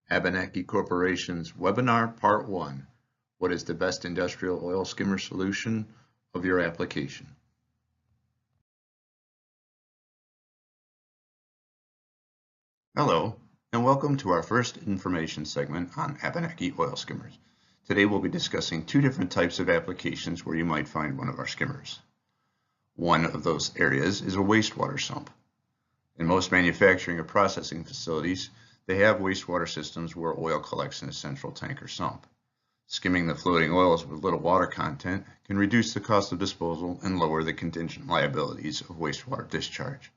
Abanaki Corporation's Webinar Part 1. What is the best industrial oil skimmer solution of your application? Hello, and welcome to our first information segment on Abanaki oil skimmers. Today we'll be discussing two different types of applications where you might find one of our skimmers. One of those areas is a wastewater sump. In most manufacturing or processing facilities, they have wastewater systems where oil collects in a central tank or sump. Skimming the floating oils with little water content can reduce the cost of disposal and lower the contingent liabilities of wastewater discharge.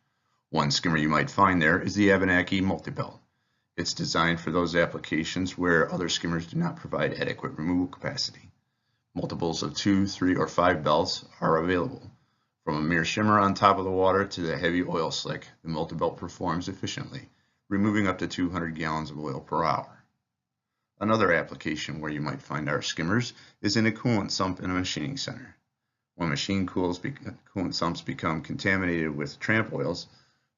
One skimmer you might find there is the Abanaki multi-belt. It's designed for those applications where other skimmers do not provide adequate removal capacity. Multiples of 2, 3, or 5 belts are available. From a mere shimmer on top of the water to the heavy oil slick, the multi-belt performs efficiently, removing up to 200 gallons of oil per hour. Another application where you might find our skimmers is in a coolant sump in a machining center. When machine coolant sumps become contaminated with tramp oils,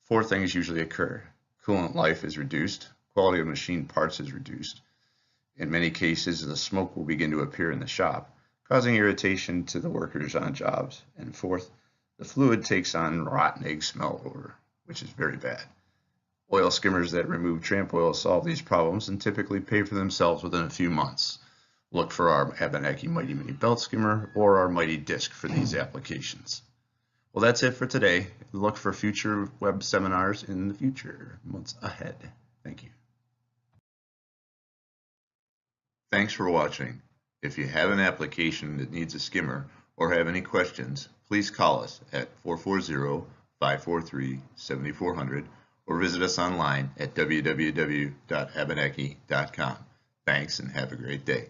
four things usually occur. Coolant life is reduced, quality of machine parts is reduced. In many cases, the smoke will begin to appear in the shop, causing irritation to the workers on jobs. And fourth, the fluid takes on rotten egg smell odor, which is very bad. Oil skimmers that remove tramp oil solve these problems and typically pay for themselves within a few months. Look for our Abanaki Mighty Mini Belt Skimmer or our Mighty Disc for these applications. Well, that's it for today. Look for future web seminars in the future, months ahead. Thank you. Thanks for watching. If you have an application that needs a skimmer or have any questions, please call us at 440-543-7400 or visit us online at www.abanaki.com. Thanks and have a great day.